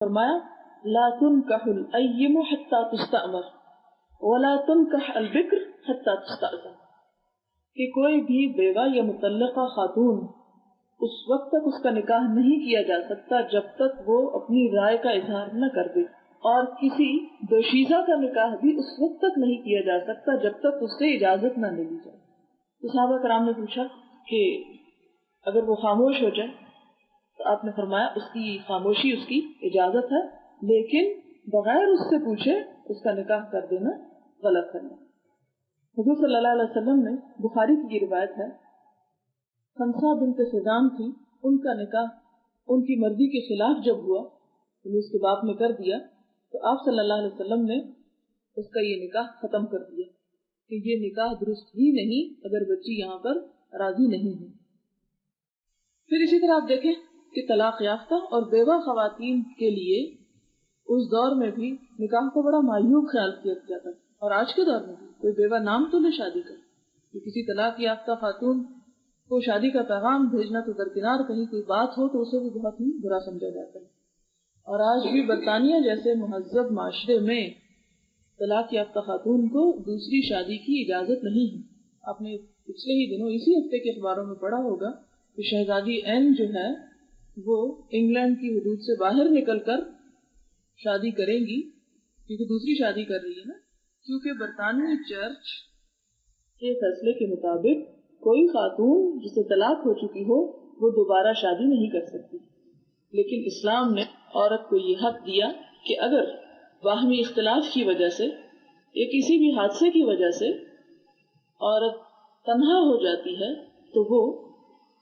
فرمایا لا تنکح الایم حتی تستأمر ولا تنکح البکر حتی تستأذن، کہ کوئی بھی بیوہ یا مطلقہ خاتون اس وقت تک اس کا نکاح نہیں کیا جا سکتا جب تک وہ اپنی رائے کا اظہار نہ کر دے، اور کسی دوشیزہ کا نکاح بھی اس وقت تک نہیں کیا جا سکتا جب تک اس سے اجازت نہ لی جائے۔ تو صحابہ کرام نے پوچھا کہ اگر وہ خاموش ہو جائے تو آپ نے فرمایا اس کی خاموشی اس کی اجازت ہے، لیکن بغیر اس سے پوچھے اس کا نکاح کر دینا غلط ہے۔ حضور صلی اللہ علیہ وسلم نے، بخاری کی یہ روایت ہے، خنسا بنت خزام تھی، ان کا نکاح ان کی مرضی کے خلاف جب ہوا، اس کے باپ نے کر دیا، تو آپ صلی اللہ علیہ وسلم نے اس کا یہ نکاح ختم کر دیا کہ یہ نکاح درست ہی نہیں اگر بچی یہاں پر راضی نہیں ہے۔ پھر اسی طرح آپ دیکھیں کہ طلاق یافتہ اور بیوہ خواتین کے لیے اس دور میں بھی نکاح کو بڑا معیوب خیال کیا جاتا تھا، اور آج کے دور میں بھی کوئی بیوہ نام تو لے شادی کر، کہ کسی طلاق یافتہ خاتون کو شادی کا پیغام بھیجنا تو درکنار، کہیں کوئی بات ہو تو اسے بھی بہت ہی برا سمجھا جاتا ہے۔ اور آج بھی برطانیہ جیسے مہذب معاشرے میں طلاق یافتہ خاتون کو دوسری شادی کی اجازت نہیں ہے۔ آپ نے پچھلے ہی دنوں اسی ہفتے کے اخباروں میں پڑھا ہوگا کہ شہزادی این جو ہے وہ انگلینڈ کی حدود سے باہر نکل کر شادی کریں گی، کیونکہ دوسری شادی کر رہی ہے نا، کیونکہ برطانوی چرچ کے فیصلے کے مطابق کوئی خاتون جسے طلاق ہو چکی ہو وہ دوبارہ شادی نہیں کر سکتی، لیکن اسلام نے عورت کو یہ حق دیا کہ اگر باہمی اختلاف کی وجہ سے یا کسی بھی حادثے کی وجہ سے عورت تنہا ہو جاتی ہے تو وہ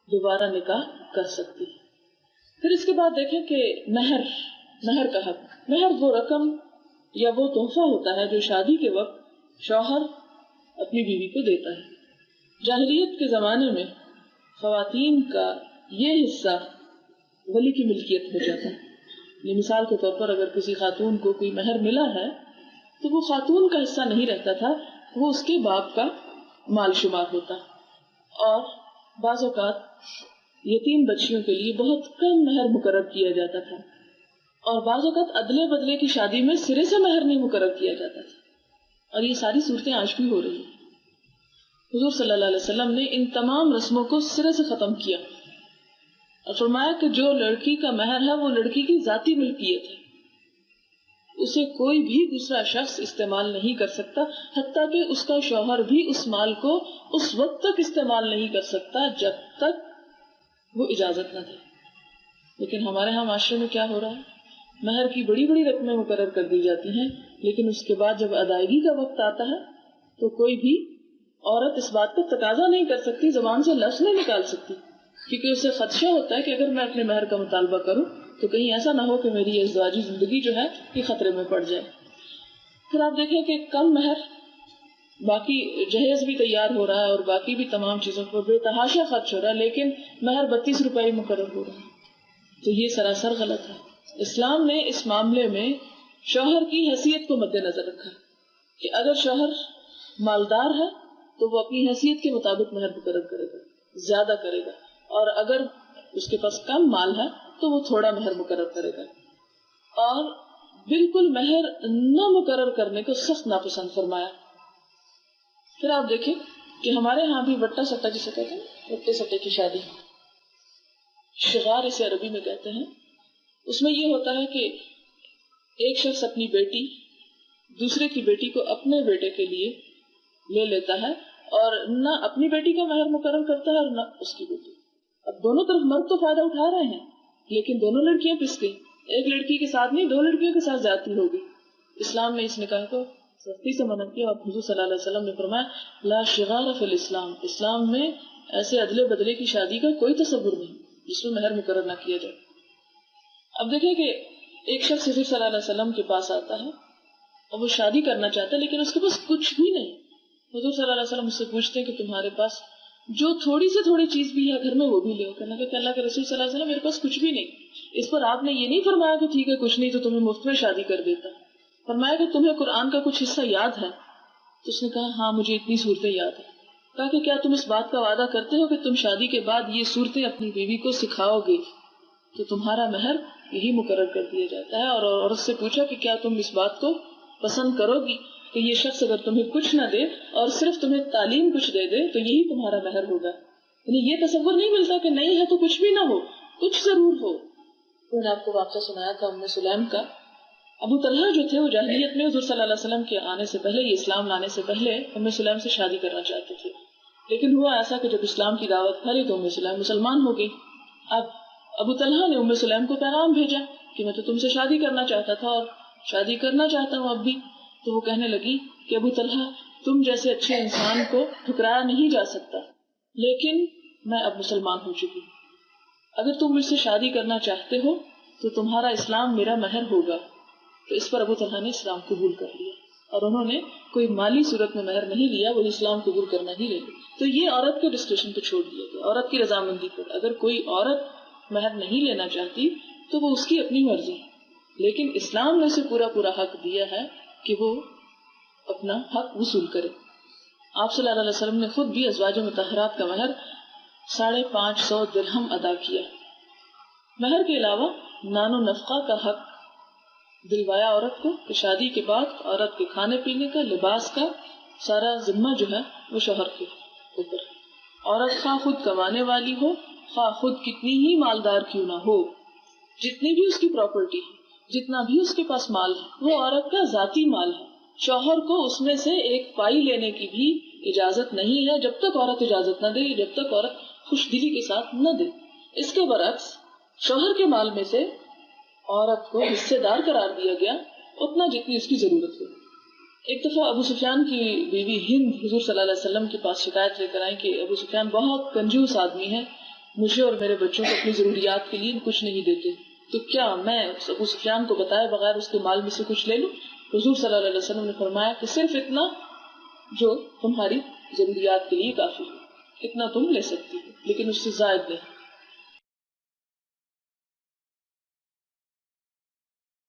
دوبارہ نکاح کر سکتی ہے۔ پھر اس کے بعد دیکھیں کہ مہر کا حق، مہر وہ رقم یا وہ تحفہ ہوتا ہے جو شادی کے وقت شوہر اپنی بیوی کو دیتا ہے۔ جاہلیت کے زمانے میں خواتین کا یہ حصہ ولی کی ملکیت ہو جاتا ہے۔ یہ مثال کے طور پر اگر کسی خاتون کو کوئی مہر ملا ہے تو وہ خاتون کا حصہ نہیں رہتا تھا، وہ اس کے باپ کا مال شمار ہوتا، اور بعض اوقات یتیم بچیوں کے لیے بہت کم مہر مقرر کیا جاتا تھا، اور بعض اوقات ادلے بدلے کی شادی میں سرے سے مہر نہیں مقرر کیا جاتا تھا، اور یہ ساری صورتیں آج بھی ہو رہی ہیں۔ حضور صلی اللہ علیہ وسلم نے ان تمام رسموں کو سرے سے ختم کیا اور فرمایا کہ جو لڑکی کا مہر ہے وہ لڑکی کی ذاتی ملکیت ہے، اسے کوئی بھی دوسرا شخص استعمال نہیں کر سکتا، حتیٰ کہ اس کا شوہر بھی اس مال کو اس وقت تک استعمال نہیں کر سکتا جب تک وہ اجازت نہ دے۔ لیکن ہمارے ہاں معاشرے میں کیا ہو رہا ہے، مہر کی بڑی بڑی رقمیں مقرر کر دی جاتی ہیں، لیکن اس کے بعد جب ادائیگی کا وقت آتا ہے تو کوئی بھی عورت اس بات کا تقاضا نہیں کر سکتی، زبان سے لفظ نہیں نکال سکتی، کیونکہ اسے خدشہ ہوتا ہے کہ اگر میں اپنے مہر کا مطالبہ کروں تو کہیں ایسا نہ ہو کہ میری یہ ازدواجی زندگی جو ہے یہ خطرے میں پڑ جائے۔ پھر آپ دیکھیں کہ کم مہر، باقی جہیز بھی تیار ہو رہا ہے اور باقی بھی تمام چیزوں پر بے تحاشا خرچ ہو رہا ہے، لیکن مہر 32 روپے مقرر ہو رہا ہے، تو یہ سراسر غلط ہے۔ اسلام نے اس معاملے میں شوہر کی حیثیت کو مد نظر رکھا کہ اگر شوہر مالدار ہے تو وہ اپنی حیثیت کے مطابق مہر مقرر کرے گا، زیادہ کرے گا، اور اگر اس کے پاس کم مال ہے تو وہ تھوڑا مہر مقرر کرے گا، اور بالکل مہر نہ مقرر کرنے کو سخت ناپسند فرمایا۔ پھر آپ دیکھیں کہ ہمارے ہاں بھی وٹا سٹا جسے کہتے ہیں، وٹے سٹے کی شادی، شغار اسے عربی میں کہتے ہیں، اس میں یہ ہوتا ہے کہ ایک شخص اپنی بیٹی دوسرے کی بیٹی کو اپنے بیٹے کے لیے لے لیتا ہے اور نہ اپنی بیٹی کا مہر مقرر کرتا ہے اور نہ اس کی بیٹی۔ اب دونوں طرف مرد تو فائدہ اٹھا رہے ہیں، لیکن دونوں لڑکیاں پس گئی، ایک لڑکی کے ساتھ نہیں، دو لڑکیوں کے ساتھ زیادتی ہوگی۔ اسلام نے اس نکاح کو سختی سے منع کیا، اور حضور صلی اللہ علیہ وسلم نے فرمایا لا شغار فی الاسلام، اسلام میں ایسے ادلے بدلے کی شادی کا کوئی تصور نہیں جس میں مہر مقرر نہ کیا جائے۔ اب دیکھیں کہ ایک شخص حضور صلی اللہ علیہ وسلم کے پاس آتا ہے اور وہ شادی کرنا چاہتا ہے، لیکن اس کے پاس کچھ بھی نہیں۔ حضور صلی اللہ علیہ وسلم اس سے پوچھتے ہیں کہ تمہارے پاس جو تھوڑی سے تھوڑی چیز بھی ہے گھر میں وہ بھی لے، کہنا کہ اللہ کے رسول صلی اللہ علیہ وسلم میرے پاس کچھ بھی نہیں۔ اس پر آپ نے یہ نہیں فرمایا کہ ٹھیک ہے کچھ نہیں تو تمہیں مفت میں شادی کر دیتا، فرمایا کہ تمہیں قرآن کا کچھ حصہ یاد ہے؟ تو اس نے کہا ہاں مجھے اتنی صورتیں یاد ہیں۔ کہا کہ کیا تم اس بات کا وعدہ کرتے ہو کہ تم شادی کے بعد یہ صورتیں اپنی بیوی کو سکھاؤ گے؟ تو تمہارا مہر یہی مقرر کر دیا جاتا ہے. اور عورت سے پوچھا کہ کیا تم اس بات کو پسند کرو گی کہ یہ شخص اگر تمہیں کچھ نہ دے اور صرف تمہیں تعلیم کچھ دے دے تو یہی تمہارا مہر ہوگا. یعنی یہ تصور نہیں ملتا کہ نہیں ہے تو کچھ بھی نہ ہو, کچھ ضرور ہو. میں نے آپ کو واقعہ سنایا تھا ام سلیم کا. ابو طلحہ جو تھے وہ جاہلیت میں حضور صلی اللہ علیہ وسلم کے آنے سے پہلے, یہ اسلام لانے سے پہلے ام سلیم سے شادی کرنا چاہتے تھے. لیکن ہوا ایسا کہ جب اسلام کی دعوت پھیلی تو ام سلیم مسلمان ہو گئی. اب ابو طلحہ نے ام سلیم کو پیغام بھیجا کہ میں تو تم سے شادی کرنا چاہتا تھا اور شادی کرنا چاہتا ہوں اب بھی. تو وہ کہنے لگی کہ ابو طلحہ تم جیسے اچھے انسان کو ٹھکرایا نہیں جا سکتا, لیکن میں اب مسلمان ہو چکی. اگر تم مجھ سے شادی کرنا چاہتے ہو تو تمہارا اسلام میرا مہر ہوگا. تو اس پر ابو طلحہ نے اسلام قبول کر لیا اور انہوں نے کوئی مالی صورت میں مہر نہیں لیا, وہی اسلام قبول کرنا ہی لے لیا. تو یہ عورت کے ڈسکشن پہ چھوڑ دیا گیا, عورت کی رضامندی پر. اگر کوئی عورت مہر نہیں لینا چاہتی تو وہ اس کی اپنی مرضی, لیکن اسلام نے اسے پورا پورا حق دیا ہے کہ وہ اپنا حق وصول کرے. آپ صلی اللہ علیہ وسلم نے خود بھی ازواج مطہرات کا مہر 550 درہم ادا کیا. مہر کے علاوہ نان و نفقہ کا حق دلوایا عورت کو کہ شادی کے بعد عورت کے کھانے پینے کا, لباس کا سارا ذمہ جو ہے وہ شوہر کے اوپر. عورت خواہ خود کمانے والی ہو, خواہ خود کتنی ہی مالدار کیوں نہ ہو, جتنی بھی اس کی پراپرٹی ہے, جتنا بھی اس کے پاس مال ہے, وہ عورت کا ذاتی مال ہے. شوہر کو اس میں سے ایک پائی لینے کی بھی اجازت نہیں ہے جب تک عورت اجازت نہ دے, جب تک عورت خوش دلی کے ساتھ نہ دے. اس کے برعکس شوہر کے مال میں سے عورت کو حصے دار قرار دیا گیا اتنا جتنی اس کی ضرورت ہو. ایک دفعہ ابو سفیان کی بیوی ہند حضور صلی اللہ علیہ وسلم کے پاس شکایت لے کر آئی کہ ابو سفیان بہت کنجوس آدمی ہے, مجھے اور میرے بچوں کو اپنی ضروریات کے لیے کچھ نہیں دیتے, تو کیا میں ابو سفیان کو بتائے بغیر اس کے مال میں سے کچھ لے لوں؟ حضور صلی اللہ علیہ وسلم نے فرمایا کہ صرف اتنا جو تمہاری ضروریات کے لیے کافی ہے, اتنا تم لے سکتی ہو, لیکن اس سے زائد نہیں.